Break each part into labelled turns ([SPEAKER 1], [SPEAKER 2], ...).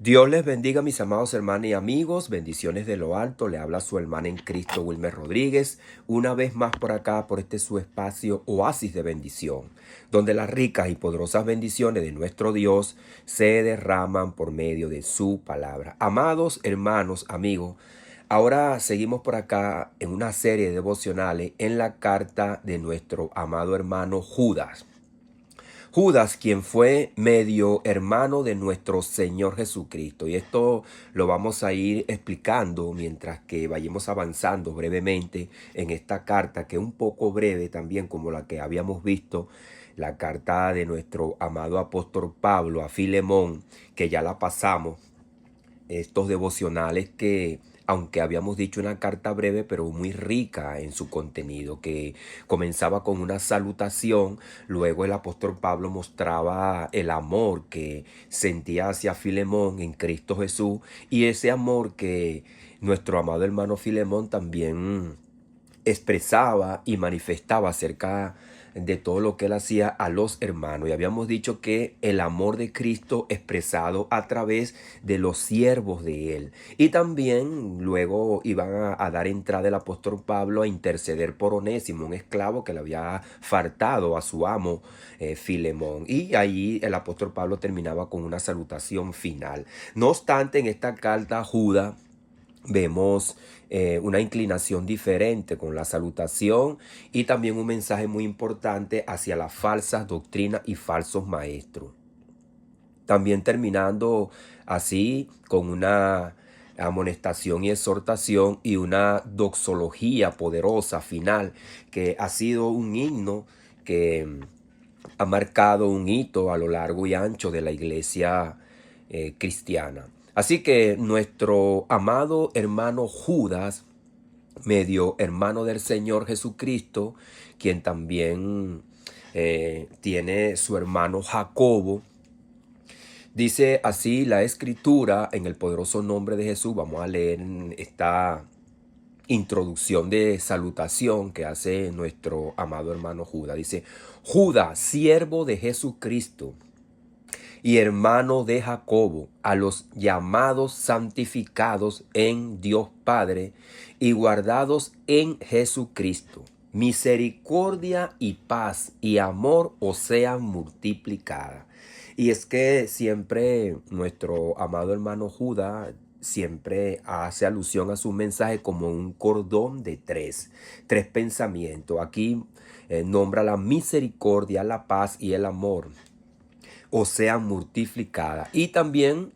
[SPEAKER 1] Dios les bendiga, mis amados hermanos y amigos. Bendiciones de lo alto. Le habla su hermana en Cristo, Wilmer Rodríguez. Una vez más por acá, por este su espacio, Oasis de Bendición, donde las ricas y poderosas bendiciones de nuestro Dios se derraman por medio de su palabra. Amados hermanos, amigos, ahora seguimos por acá en una serie de devocionales en la carta de nuestro amado hermano Judas. Judas, quien fue medio hermano de nuestro Señor Jesucristo. Y esto lo vamos a ir explicando mientras que vayamos avanzando brevemente en esta carta, que es un poco breve también como la que habíamos visto, la carta de nuestro amado apóstol Pablo a Filemón, que ya la pasamos, estos devocionales que, aunque habíamos dicho una carta breve, pero muy rica en su contenido, que comenzaba con una salutación, luego el apóstol Pablo mostraba el amor que sentía hacia Filemón en Cristo Jesús, y ese amor que nuestro amado hermano Filemón también expresaba y manifestaba acerca de todo lo que él hacía a los hermanos. Y habíamos dicho que el amor de Cristo expresado a través de los siervos de él. Y también luego iban a dar entrada el apóstol Pablo a interceder por Onésimo, un esclavo que le había faltado a su amo Filemón. Y ahí el apóstol Pablo terminaba con una salutación final. No obstante, en esta carta a Judas vemos una inclinación diferente con la salutación y también un mensaje muy importante hacia las falsas doctrinas y falsos maestros. También terminando así con una amonestación y exhortación y una doxología poderosa final, que ha sido un himno que ha marcado un hito a lo largo y ancho de la iglesia cristiana. Así que nuestro amado hermano Judas, medio hermano del Señor Jesucristo, quien también tiene su hermano Jacobo, dice así la escritura en el poderoso nombre de Jesús. Vamos a leer esta introducción de salutación que hace nuestro amado hermano Judas. Dice: Judas, siervo de Jesucristo y hermano de Jacobo, a los llamados santificados en Dios Padre y guardados en Jesucristo. Misericordia y paz y amor os sean multiplicadas. Y es que siempre nuestro amado hermano Judas siempre hace alusión a su mensaje como un cordón de tres pensamientos. Aquí nombra la misericordia, la paz y el amor, o sean multiplicadas. Y también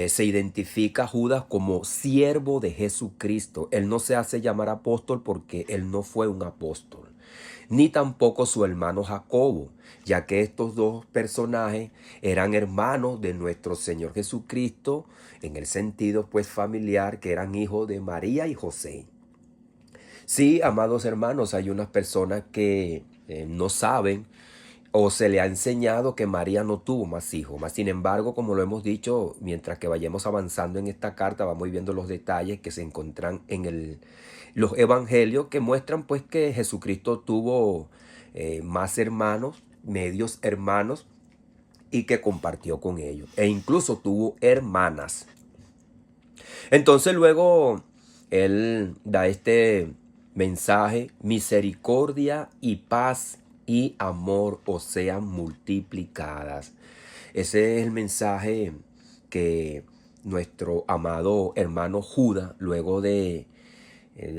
[SPEAKER 1] se identifica a Judas como siervo de Jesucristo. Él no se hace llamar apóstol porque él no fue un apóstol, ni tampoco su hermano Jacobo, ya que estos dos personajes eran hermanos de nuestro Señor Jesucristo, en el sentido pues familiar, que eran hijos de María y José. Sí, amados hermanos, hay unas personas que no saben o se le ha enseñado que María no tuvo más hijos. Mas, sin embargo, como lo hemos dicho, mientras que vayamos avanzando en esta carta, vamos viendo los detalles que se encuentran en los evangelios, que muestran pues que Jesucristo tuvo más hermanos, medios hermanos, y que compartió con ellos. E incluso tuvo hermanas. Entonces luego él da este mensaje: misericordia y paz y amor os sean multiplicadas. Ese es el mensaje que nuestro amado hermano Judas, luego de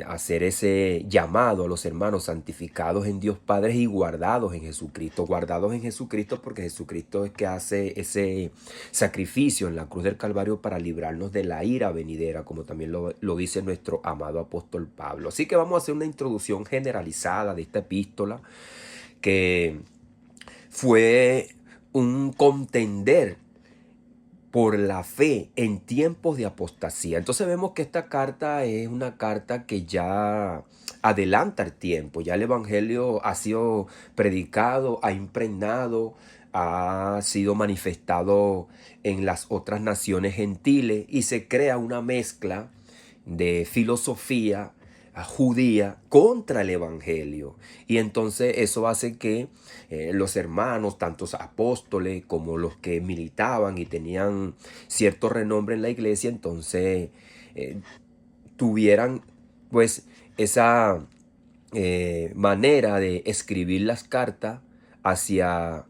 [SPEAKER 1] hacer ese llamado a los hermanos santificados en Dios Padre y guardados en Jesucristo. Guardados en Jesucristo porque Jesucristo es que hace ese sacrificio en la cruz del Calvario para librarnos de la ira venidera, como también lo dice nuestro amado apóstol Pablo. Así que vamos a hacer una introducción generalizada de esta epístola, que fue un contender por la fe en tiempos de apostasía. Entonces vemos que esta carta es una carta que ya adelanta el tiempo. Ya el evangelio ha sido predicado, ha impregnado, ha sido manifestado en las otras naciones gentiles, y se crea una mezcla de filosofía judía contra el evangelio. Y entonces eso hace que los hermanos, tantos apóstoles como los que militaban y tenían cierto renombre en la iglesia, entonces eh, tuvieran pues esa manera de escribir las cartas hacia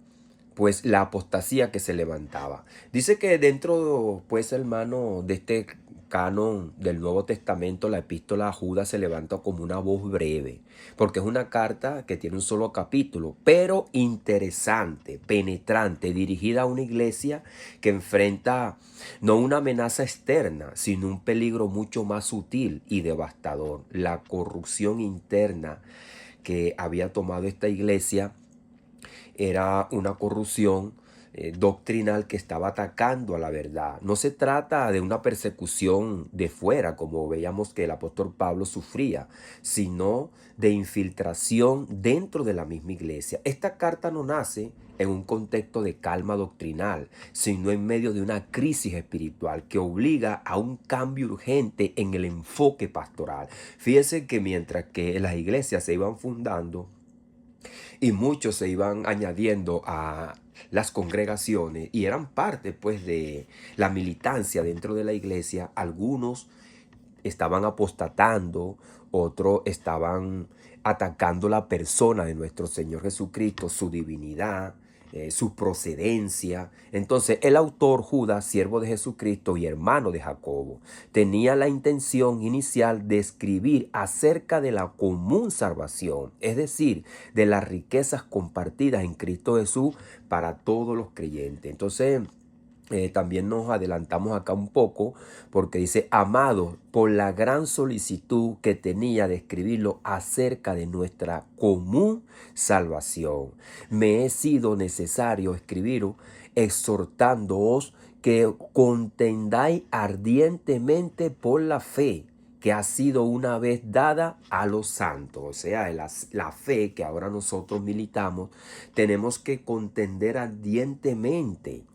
[SPEAKER 1] pues la apostasía que se levantaba. Dice que dentro, pues hermano, de este canon del Nuevo Testamento, la epístola a Judas se levanta como una voz breve, porque es una carta que tiene un solo capítulo, pero interesante, penetrante, dirigida a una iglesia que enfrenta no una amenaza externa, sino un peligro mucho más sutil y devastador, la corrupción interna que había tomado esta iglesia. Era una corrupción doctrinal que estaba atacando a la verdad. No se trata de una persecución de fuera, como veíamos que el apóstol Pablo sufría, sino de infiltración dentro de la misma iglesia. Esta carta no nace en un contexto de calma doctrinal, sino en medio de una crisis espiritual que obliga a un cambio urgente en el enfoque pastoral. Fíjense que mientras que las iglesias se iban fundando, y muchos se iban añadiendo a las congregaciones y eran parte pues de la militancia dentro de la iglesia. Algunos estaban apostatando, otros estaban atacando la persona de nuestro Señor Jesucristo, su divinidad, su procedencia. Entonces el autor Judas, siervo de Jesucristo y hermano de Jacobo, tenía la intención inicial de escribir acerca de la común salvación, es decir, de las riquezas compartidas en Cristo Jesús para todos los creyentes. Entonces también nos adelantamos acá un poco porque dice: amados, por la gran solicitud que tenía de escribirlo acerca de nuestra común salvación, me he sido necesario escribiros exhortándoos que contendáis ardientemente por la fe que ha sido una vez dada a los santos. O sea, la fe que ahora nosotros militamos, tenemos que contender ardientemente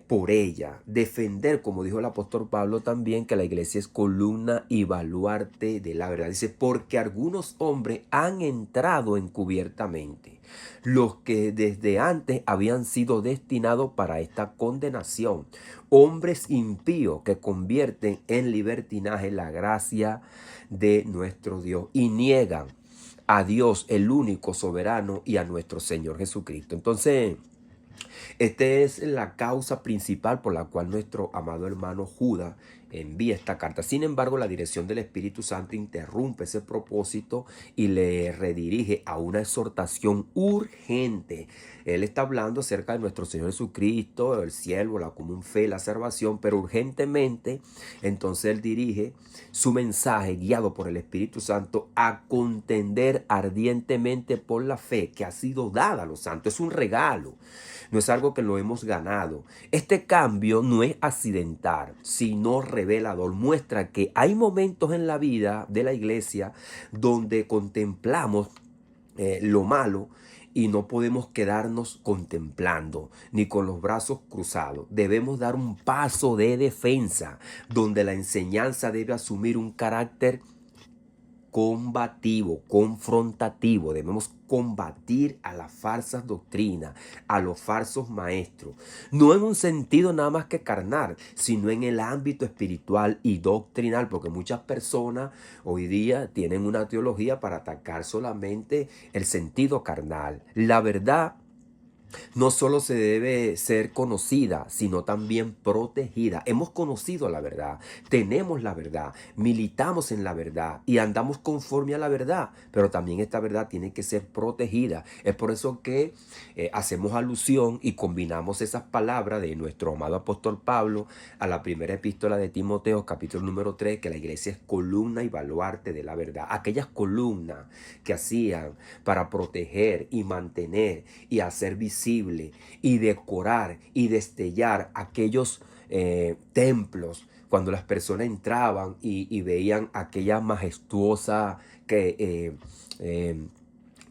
[SPEAKER 1] por ella, defender, como dijo el apóstol Pablo también, que la iglesia es columna y baluarte de la verdad. Dice, porque algunos hombres han entrado encubiertamente, los que desde antes habían sido destinados para esta condenación, hombres impíos que convierten en libertinaje la gracia de nuestro Dios y niegan a Dios, el único soberano, y a nuestro Señor Jesucristo. Entonces, esta es la causa principal por la cual nuestro amado hermano Judas envía esta carta. Sin embargo, la dirección del Espíritu Santo interrumpe ese propósito y le redirige a una exhortación urgente. Él está hablando acerca de nuestro Señor Jesucristo, el cielo, la común fe, la salvación, pero urgentemente, entonces él dirige su mensaje guiado por el Espíritu Santo a contender ardientemente por la fe que ha sido dada a los santos. Es un regalo. No es algo que lo hemos ganado. Este cambio no es accidental, sino revelador. Muestra que hay momentos en la vida de la iglesia donde contemplamos lo malo y no podemos quedarnos contemplando ni con los brazos cruzados. Debemos dar un paso de defensa donde la enseñanza debe asumir un carácter combativo, confrontativo. Debemos combatir a las falsas doctrinas, a los falsos maestros, no en un sentido nada más que carnal, sino en el ámbito espiritual y doctrinal, porque muchas personas hoy día tienen una teología para atacar solamente el sentido carnal. La verdad no solo se debe ser conocida, sino también protegida. Hemos conocido la verdad, tenemos la verdad, militamos en la verdad y andamos conforme a la verdad, pero también esta verdad tiene que ser protegida. Es por eso que hacemos alusión y combinamos esas palabras de nuestro amado apóstol Pablo a la primera epístola de Timoteo, capítulo número 3, que la iglesia es columna y baluarte de la verdad. Aquellas columnas que hacían para proteger y mantener y hacer visible y decorar y destellar aquellos templos, cuando las personas entraban y veían aquella majestuosa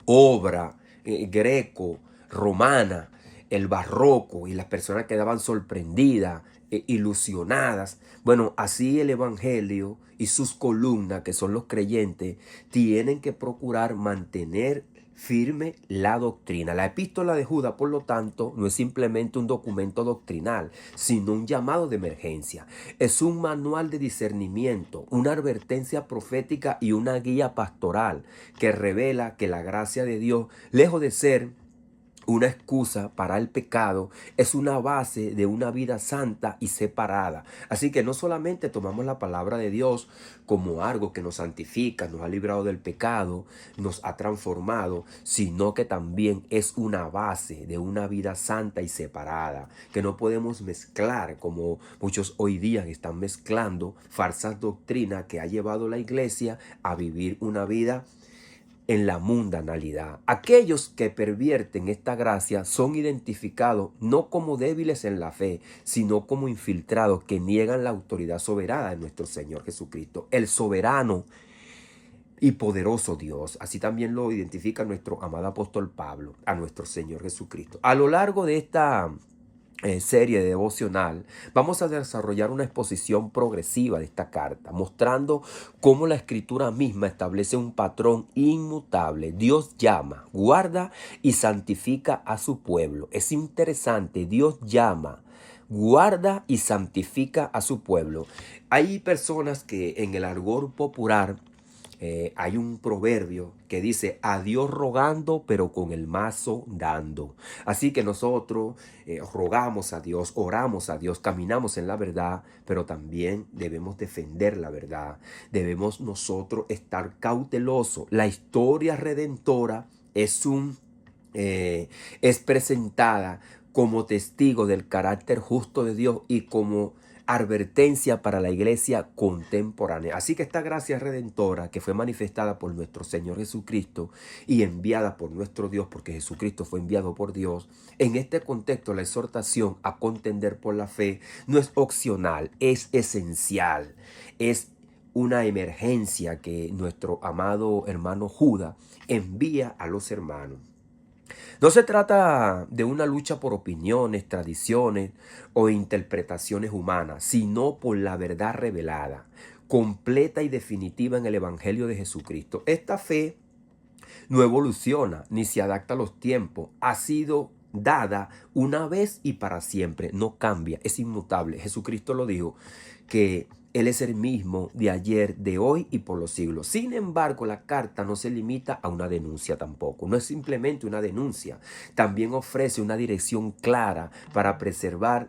[SPEAKER 1] obra greco, romana, el barroco, y las personas quedaban sorprendidas ilusionadas. Bueno, así el Evangelio y sus columnas, que son los creyentes, tienen que procurar mantener firme la doctrina. La epístola de Judas, por lo tanto, no es simplemente un documento doctrinal, sino un llamado de emergencia. Es un manual de discernimiento, una advertencia profética y una guía pastoral que revela que la gracia de Dios, lejos de ser una excusa para el pecado, es una base de una vida santa y separada. Así que no solamente tomamos la palabra de Dios como algo que nos santifica, nos ha librado del pecado, nos ha transformado, sino que también es una base de una vida santa y separada, que no podemos mezclar como muchos hoy día están mezclando falsas doctrinas que ha llevado la iglesia a vivir una vida en la mundanalidad. Aquellos que pervierten esta gracia son identificados no como débiles en la fe, sino como infiltrados que niegan la autoridad soberana de nuestro Señor Jesucristo, el soberano y poderoso Dios. Así también lo identifica nuestro amado apóstol Pablo, a nuestro Señor Jesucristo. A lo largo de esta serie devocional, vamos a desarrollar una exposición progresiva de esta carta, mostrando cómo la escritura misma establece un patrón inmutable. Dios llama, guarda y santifica a su pueblo. Es interesante, Dios llama, guarda y santifica a su pueblo. Hay personas que en el argot popular hay un proverbio que dice: a Dios rogando, pero con el mazo dando. Así que nosotros rogamos a Dios, oramos a Dios, caminamos en la verdad, pero también debemos defender la verdad. Debemos nosotros estar cautelosos. La historia redentora es presentada como testigo del carácter justo de Dios y como advertencia para la iglesia contemporánea. Así que esta gracia redentora que fue manifestada por nuestro Señor Jesucristo y enviada por nuestro Dios, porque Jesucristo fue enviado por Dios, en este contexto la exhortación a contender por la fe no es opcional, es esencial, es una emergencia que nuestro amado hermano Judas envía a los hermanos. No se trata de una lucha por opiniones, tradiciones o interpretaciones humanas, sino por la verdad revelada, completa y definitiva en el Evangelio de Jesucristo. Esta fe no evoluciona ni se adapta a los tiempos. Ha sido dada una vez y para siempre. No cambia, es inmutable. Jesucristo lo dijo, que Él es el mismo de ayer, de hoy y por los siglos. Sin embargo, la carta no se limita a una denuncia tampoco. No es simplemente una denuncia. También ofrece una dirección clara para preservar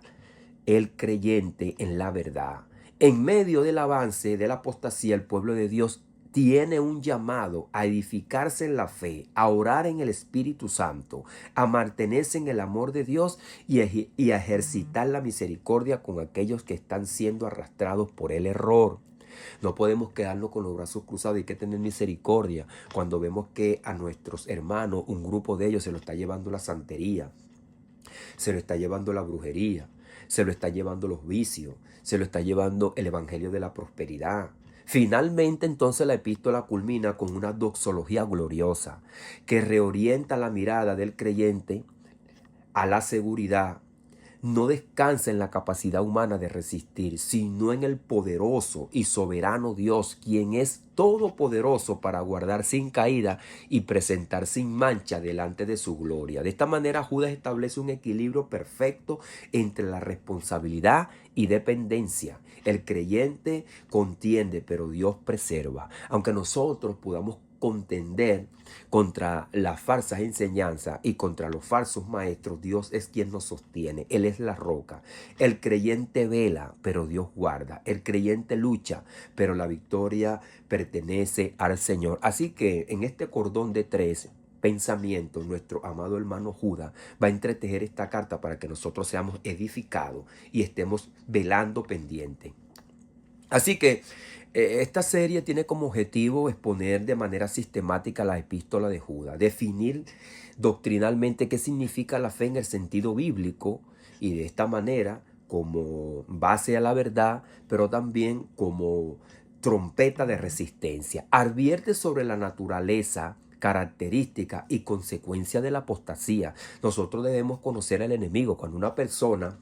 [SPEAKER 1] el creyente en la verdad. En medio del avance de la apostasía, el pueblo de Dios tiene un llamado a edificarse en la fe, a orar en el Espíritu Santo, a mantenerse en el amor de Dios y a ejercitar la misericordia con aquellos que están siendo arrastrados por el error. No podemos quedarnos con los brazos cruzados. Hay que tener misericordia cuando vemos que a nuestros hermanos, un grupo de ellos se lo está llevando la santería, se lo está llevando la brujería, se lo está llevando los vicios, se lo está llevando el evangelio de la prosperidad. Finalmente, entonces, la epístola culmina con una doxología gloriosa que reorienta la mirada del creyente a la seguridad. No descansa en la capacidad humana de resistir, sino en el poderoso y soberano Dios, quien es todopoderoso para guardar sin caída y presentar sin mancha delante de su gloria. De esta manera, Judas establece un equilibrio perfecto entre la responsabilidad y dependencia. El creyente contiende, pero Dios preserva. Aunque nosotros podamos contender contra las falsas enseñanzas y contra los falsos maestros, Dios es quien nos sostiene. Él es la roca. El creyente vela, pero Dios guarda. El creyente lucha, pero la victoria pertenece al Señor. Así que en este cordón de tres pensamientos, nuestro amado hermano Judas va a entretejer esta carta para que nosotros seamos edificados y estemos velando pendiente. Así que esta serie tiene como objetivo exponer de manera sistemática la epístola de Judas, definir doctrinalmente qué significa la fe en el sentido bíblico y de esta manera como base a la verdad, pero también como trompeta de resistencia. Advierte sobre la naturaleza, característica y consecuencia de la apostasía. Nosotros debemos conocer al enemigo. Cuando una persona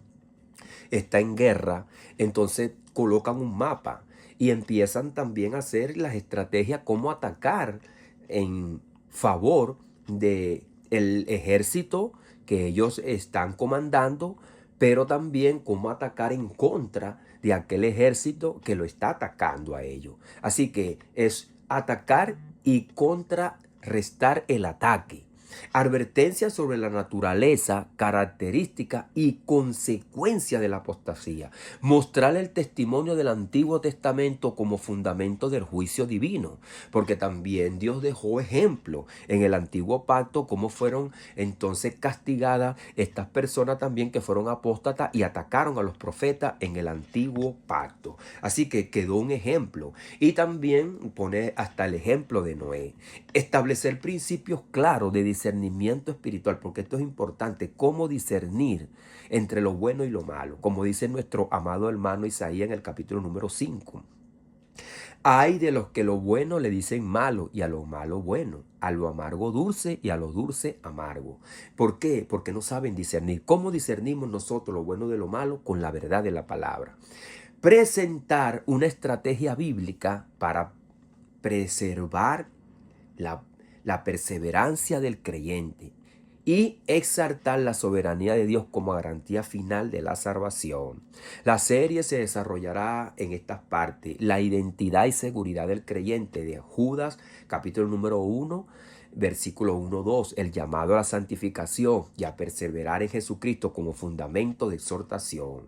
[SPEAKER 1] está en guerra, entonces colocan un mapa y empiezan también a hacer las estrategias cómo atacar en favor de el ejército que ellos están comandando, pero también cómo atacar en contra de aquel ejército que lo está atacando a ellos. Así que es atacar y contrarrestar el ataque. Advertencia sobre la naturaleza, característica y consecuencia de la apostasía. Mostrar el testimonio del Antiguo Testamento como fundamento del juicio divino, porque también Dios dejó ejemplo en el Antiguo Pacto cómo fueron entonces castigadas estas personas también que fueron apóstatas y atacaron a los profetas en el Antiguo Pacto. Así que quedó un ejemplo. Y también pone hasta el ejemplo de Noé. Establecer principios claros de discernimiento espiritual, porque esto es importante, cómo discernir entre lo bueno y lo malo, como dice nuestro amado hermano Isaías en el capítulo número 5. Hay de los que lo bueno le dicen malo y a lo malo bueno, a lo amargo dulce y a lo dulce amargo. ¿Por qué? Porque no saben discernir. ¿Cómo discernimos nosotros lo bueno de lo malo? Con la verdad de la palabra. Presentar una estrategia bíblica para preservar la perseverancia del creyente y exaltar la soberanía de Dios como garantía final de la salvación. La serie se desarrollará en estas partes: la identidad y seguridad del creyente de Judas, capítulo número 1, versículo 1-2, el llamado a la santificación y a perseverar en Jesucristo como fundamento de exhortación.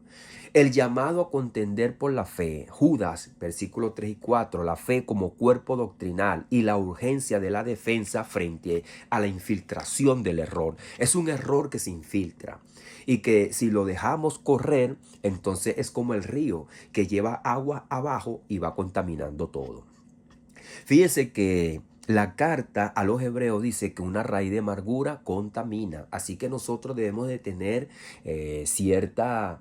[SPEAKER 1] El llamado a contender por la fe, Judas, versículos 3 y 4, la fe como cuerpo doctrinal y la urgencia de la defensa frente a la infiltración del error. Es un error que se infiltra y que si lo dejamos correr, entonces es como el río que lleva agua abajo y va contaminando todo. Fíjese que la carta a los hebreos dice que una raíz de amargura contamina, así que nosotros debemos de tener cierta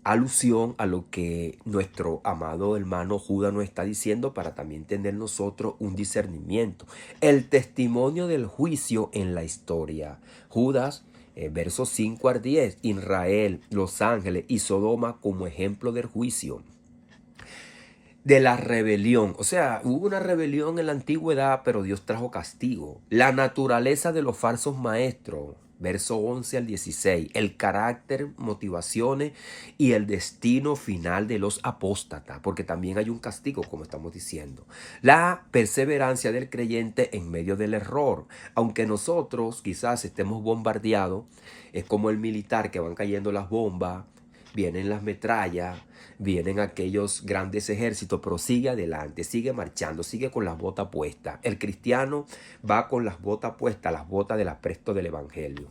[SPEAKER 1] alusión a lo que nuestro amado hermano Judas nos está diciendo para también tener nosotros un discernimiento. El testimonio del juicio en la historia. Judas, versos 5 al 10, Israel, Los Ángeles y Sodoma como ejemplo del juicio. De la rebelión, o sea, hubo una rebelión en la antigüedad, pero Dios trajo castigo. La naturaleza de los falsos maestros, verso 11 al 16, el carácter, motivaciones y el destino final de los apóstatas, porque también hay un castigo, como estamos diciendo. La perseverancia del creyente en medio del error, aunque nosotros quizás estemos bombardeados, es como el militar que van cayendo las bombas, vienen las metrallas, vienen aquellos grandes ejércitos, pero sigue adelante, sigue marchando, sigue con las botas puestas. El cristiano va con las botas puestas, las botas del apresto del evangelio.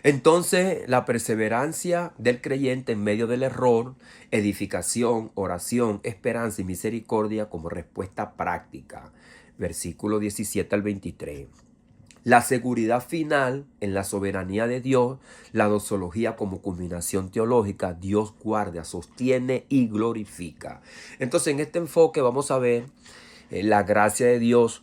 [SPEAKER 1] Entonces, la perseverancia del creyente en medio del error, edificación, oración, esperanza y misericordia como respuesta práctica. Versículo 17 al 23. La seguridad final en la soberanía de Dios, la doxología como culminación teológica, Dios guarda, sostiene y glorifica. Entonces, en este enfoque vamos a ver la gracia de Dios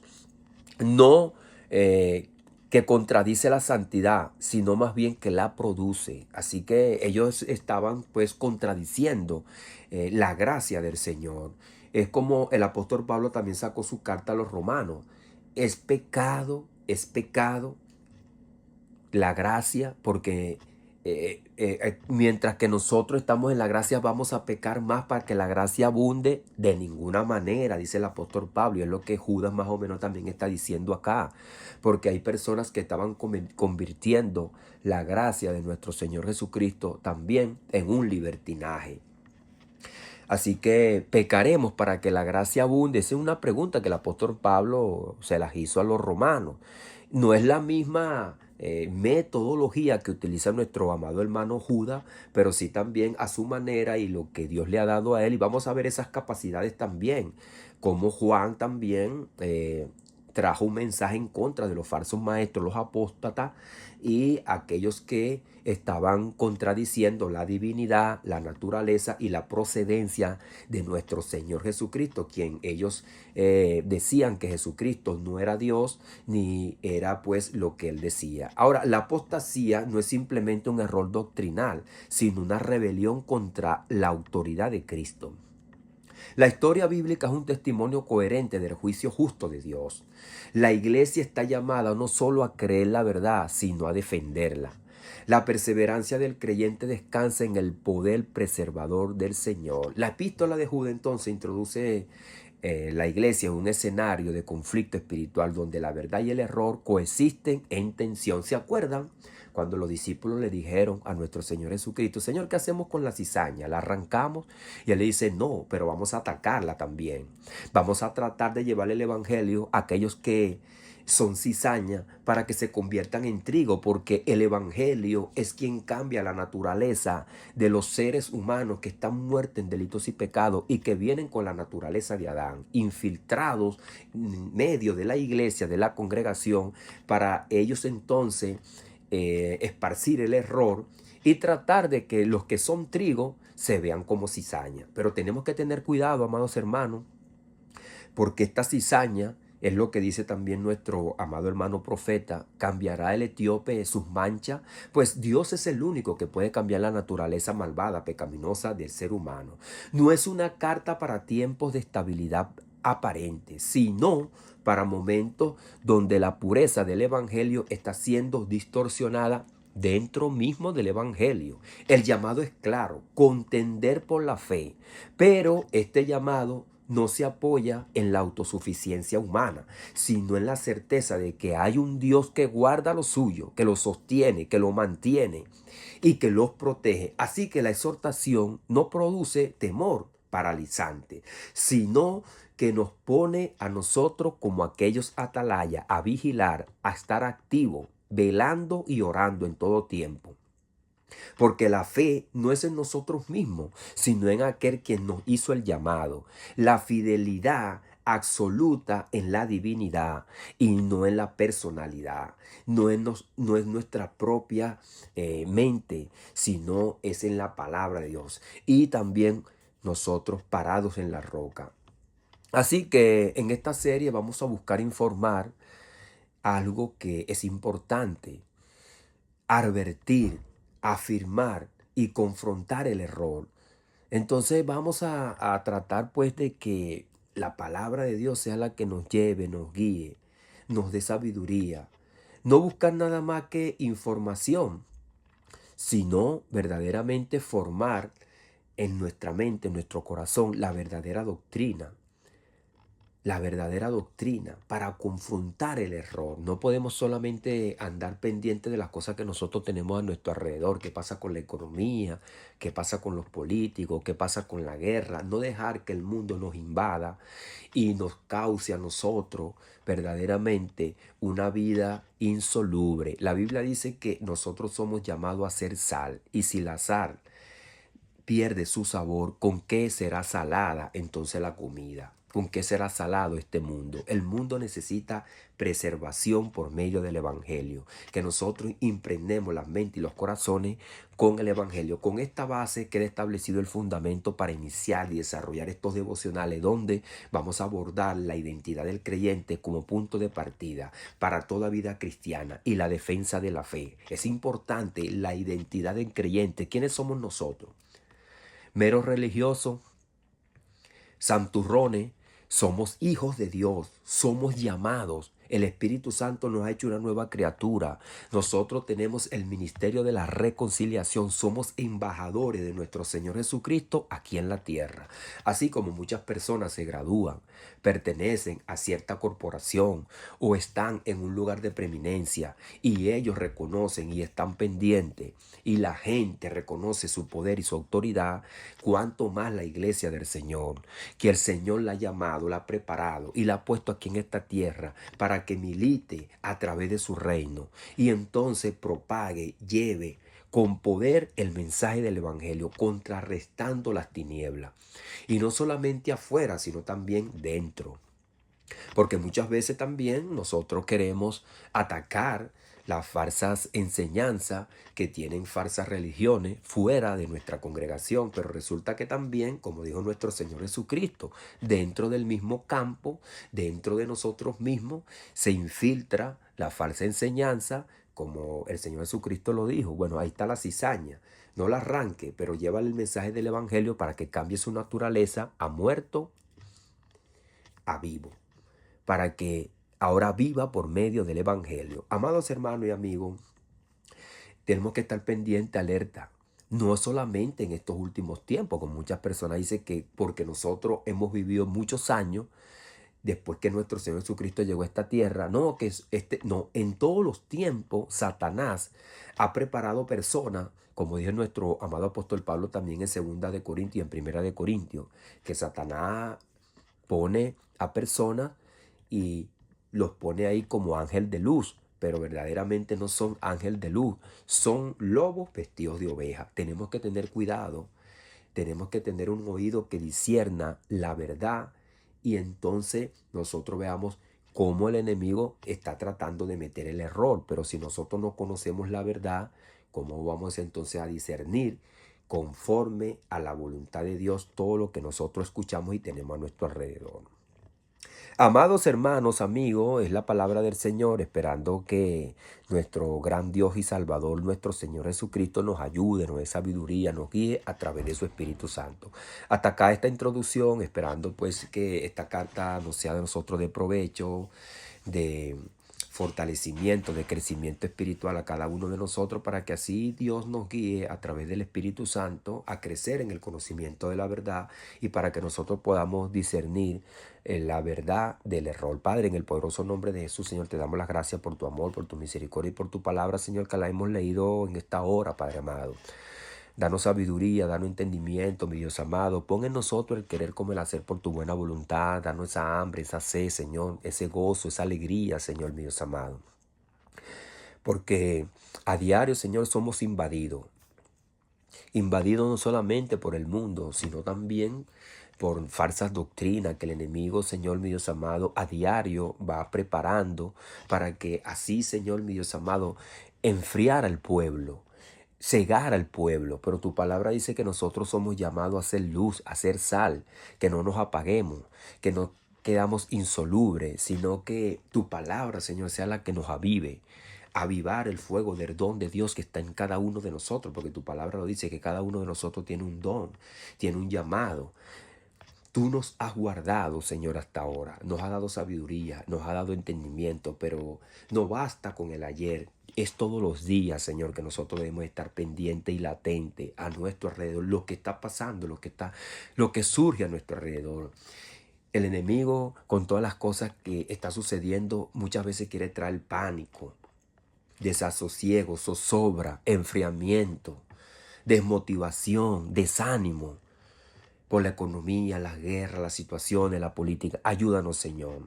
[SPEAKER 1] no que contradice la santidad, sino más bien que la produce. Así que ellos estaban pues contradiciendo la gracia del Señor. Es como el apóstol Pablo también sacó su carta a los romanos. Es pecado la gracia, porque mientras que nosotros estamos en la gracia vamos a pecar más para que la gracia abunde. De ninguna manera, dice el apóstol Pablo, y es lo que Judas más o menos también está diciendo acá, porque hay personas que estaban convirtiendo la gracia de nuestro Señor Jesucristo también en un libertinaje. Así que pecaremos para que la gracia abunde. Esa es una pregunta que el apóstol Pablo se las hizo a los romanos. No es la misma metodología que utiliza nuestro amado hermano Judas, pero sí también a su manera y lo que Dios le ha dado a él. Y vamos a ver esas capacidades también, como Juan también trajo un mensaje en contra de los falsos maestros, los apóstatas y aquellos que estaban contradiciendo la divinidad, la naturaleza y la procedencia de nuestro Señor Jesucristo, quien ellos decían que Jesucristo no era Dios ni era pues lo que él decía. Ahora, la apostasía no es simplemente un error doctrinal, sino una rebelión contra la autoridad de Cristo. La historia bíblica es un testimonio coherente del juicio justo de Dios. La iglesia está llamada no solo a creer la verdad, sino a defenderla. La perseverancia del creyente descansa en el poder preservador del Señor. La epístola de Judas entonces introduce la iglesia en un escenario de conflicto espiritual donde la verdad y el error coexisten en tensión. ¿Se acuerdan? Cuando los discípulos le dijeron a nuestro Señor Jesucristo: Señor, ¿qué hacemos con la cizaña? ¿La arrancamos? Y él le dice: no, pero vamos a atacarla también. Vamos a tratar de llevarle el evangelio a aquellos que son cizaña para que se conviertan en trigo, porque el evangelio es quien cambia la naturaleza de los seres humanos que están muertos en delitos y pecados y que vienen con la naturaleza de Adán, infiltrados en medio de la iglesia, de la congregación, para ellos entonces esparcir el error y tratar de que los que son trigo se vean como cizaña. Pero tenemos que tener cuidado, amados hermanos, porque esta cizaña es lo que dice también nuestro amado hermano profeta: ¿cambiará el etíope sus manchas? Pues Dios es el único que puede cambiar la naturaleza malvada, pecaminosa del ser humano. No es una carta para tiempos de estabilidad aparente, sino para momentos donde la pureza del evangelio está siendo distorsionada dentro mismo del evangelio. El llamado es claro: contender por la fe, pero este llamado no se apoya en la autosuficiencia humana, sino en la certeza de que hay un Dios que guarda lo suyo, que lo sostiene, que lo mantiene y que los protege. Así que la exhortación no produce temor paralizante, sino que nos pone a nosotros como aquellos atalayas a vigilar, a estar activos, velando y orando en todo tiempo. Porque la fe no es en nosotros mismos, sino en aquel quien nos hizo el llamado. La fidelidad absoluta en la divinidad y no en la personalidad. No es nuestra propia mente, sino es en la palabra de Dios. Y también nosotros parados en la roca. Así que en esta serie vamos a buscar informar algo que es importante: advertir, afirmar y confrontar el error. Entonces vamos a tratar pues de que la palabra de Dios sea la que nos lleve, nos guíe, nos dé sabiduría. No buscar nada más que información, sino verdaderamente formar en nuestra mente, en nuestro corazón, la verdadera doctrina para confrontar el error. No podemos solamente andar pendiente de las cosas que nosotros tenemos a nuestro alrededor: qué pasa con la economía, qué pasa con los políticos, qué pasa con la guerra. No dejar que el mundo nos invada y nos cause a nosotros verdaderamente una vida insoluble. La Biblia dice que nosotros somos llamados a ser sal, y si la sal pierde su sabor, ¿con qué será salada entonces la comida? ¿Con qué será salado este mundo? El mundo necesita preservación por medio del evangelio. Que nosotros impregnemos las mentes y los corazones con el evangelio. Con esta base queda establecido el fundamento para iniciar y desarrollar estos devocionales, donde vamos a abordar la identidad del creyente como punto de partida para toda vida cristiana y la defensa de la fe. Es importante la identidad del creyente. ¿Quiénes somos nosotros? Meros religiosos, santurrones. Somos hijos de Dios, somos llamados. El Espíritu Santo nos ha hecho una nueva criatura. Nosotros tenemos el ministerio de la reconciliación. Somos embajadores de nuestro Señor Jesucristo aquí en la tierra. Así como muchas personas se gradúan, pertenecen a cierta corporación o están en un lugar de preeminencia y ellos reconocen y están pendientes y la gente reconoce su poder y su autoridad, cuanto más la iglesia del Señor, que el Señor la ha llamado, la ha preparado y la ha puesto aquí en esta tierra para que milite a través de su reino y entonces propague, lleve con poder el mensaje del evangelio, contrarrestando las tinieblas. Y no solamente afuera, sino también dentro. Porque muchas veces también nosotros queremos atacar las falsas enseñanzas que tienen falsas religiones fuera de nuestra congregación, pero resulta que también, como dijo nuestro Señor Jesucristo, dentro del mismo campo, dentro de nosotros mismos, se infiltra la falsa enseñanza, como el Señor Jesucristo lo dijo. Bueno, ahí está la cizaña. No la arranque, pero lleva el mensaje del Evangelio para que cambie su naturaleza a muerto a vivo, para que ahora viva por medio del Evangelio. Amados hermanos y amigos, tenemos que estar pendiente, alerta. No solamente en estos últimos tiempos, como muchas personas dicen que porque nosotros hemos vivido muchos años después que nuestro Señor Jesucristo llegó a esta tierra, no, no, en todos los tiempos Satanás ha preparado personas, como dijo nuestro amado apóstol Pablo también en segunda de Corintios y en primera de Corintios, que Satanás pone a personas y los pone ahí como ángel de luz, pero verdaderamente no son ángel de luz, son lobos vestidos de oveja. Tenemos que tener cuidado, tenemos que tener un oído que discierna la verdad y entonces nosotros veamos cómo el enemigo está tratando de meter el error, pero si nosotros no conocemos la verdad, ¿cómo vamos entonces a discernir conforme a la voluntad de Dios todo lo que nosotros escuchamos y tenemos a nuestro alrededor? Amados hermanos, amigos, es la palabra del Señor, esperando que nuestro gran Dios y Salvador, nuestro Señor Jesucristo, nos ayude, nos dé sabiduría, nos guíe a través de su Espíritu Santo. Hasta acá esta introducción, esperando pues que esta carta nos sea de nosotros de provecho, de fortalecimiento, de crecimiento espiritual a cada uno de nosotros, para que así Dios nos guíe a través del Espíritu Santo a crecer en el conocimiento de la verdad y para que nosotros podamos discernir la verdad del error. Padre, en el poderoso nombre de Jesús, Señor, te damos las gracias por tu amor, por tu misericordia y por tu palabra, Señor, que la hemos leído en esta hora, Padre amado. Danos sabiduría, danos entendimiento, mi Dios amado. Pon en nosotros el querer como el hacer por tu buena voluntad. Danos esa hambre, esa sed, Señor, ese gozo, esa alegría, Señor, mi Dios amado. Porque a diario, Señor, somos invadidos. Invadidos no solamente por el mundo, sino también por falsas doctrinas que el enemigo, Señor, mi Dios amado, a diario va preparando para que así, Señor, mi Dios amado, enfriar al pueblo, cegar al pueblo, pero tu palabra dice que nosotros somos llamados a ser luz, a ser sal, que no nos apaguemos, que no quedamos insolubles, sino que tu palabra, Señor, sea la que nos avive, avivar el fuego del don de Dios que está en cada uno de nosotros, porque tu palabra lo dice que cada uno de nosotros tiene un don, tiene un llamado. Tú nos has guardado, Señor, hasta ahora. Nos has dado sabiduría, nos has dado entendimiento, pero no basta con el ayer. Es todos los días, Señor, que nosotros debemos estar pendiente y latente a nuestro alrededor, lo que está pasando, lo que surge a nuestro alrededor. El enemigo, con todas las cosas que está sucediendo, muchas veces quiere traer pánico, desasosiego, zozobra, enfriamiento, desmotivación, desánimo por la economía, las guerras, las situaciones, la política. Ayúdanos, Señor.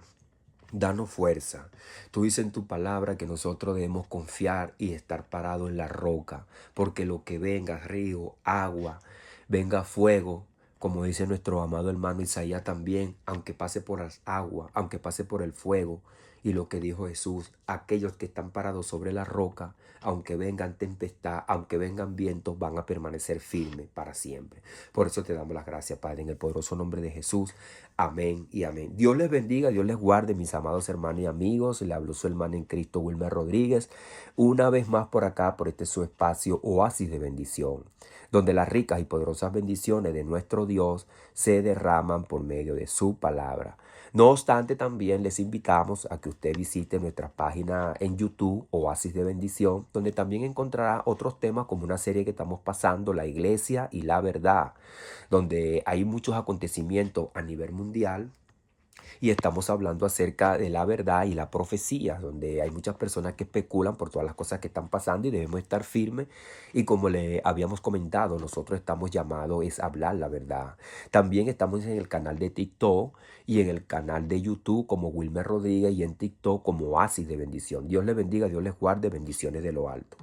[SPEAKER 1] Danos fuerza. Tú dices en tu palabra que nosotros debemos confiar y estar parados en la roca, porque lo que venga, río, agua, venga fuego, como dice nuestro amado hermano Isaías también, aunque pase por las aguas, aunque pase por el fuego, y lo que dijo Jesús, aquellos que están parados sobre la roca, aunque vengan tempestad, aunque vengan vientos, van a permanecer firmes para siempre. Por eso te damos las gracias, Padre, en el poderoso nombre de Jesús. Amén y amén. Dios les bendiga, Dios les guarde, mis amados hermanos y amigos. Le habló su hermano en Cristo, Wilmer Rodríguez, una vez más por acá, por este su espacio, Oasis de Bendición, donde las ricas y poderosas bendiciones de nuestro Dios se derraman por medio de su palabra. No obstante, también les invitamos a que usted visite nuestra página en YouTube, Oasis de Bendición, donde también encontrará otros temas como una serie que estamos pasando, La Iglesia y la Verdad, donde hay muchos acontecimientos a nivel mundial. Y estamos hablando acerca de la verdad y la profecía, donde hay muchas personas que especulan por todas las cosas que están pasando y debemos estar firmes. Y como le habíamos comentado, nosotros estamos llamados es a hablar la verdad. También estamos en el canal de TikTok y en el canal de YouTube como Wilmer Rodríguez y en TikTok como Oasis de Bendición. Dios les bendiga, Dios les guarde, bendiciones de lo alto.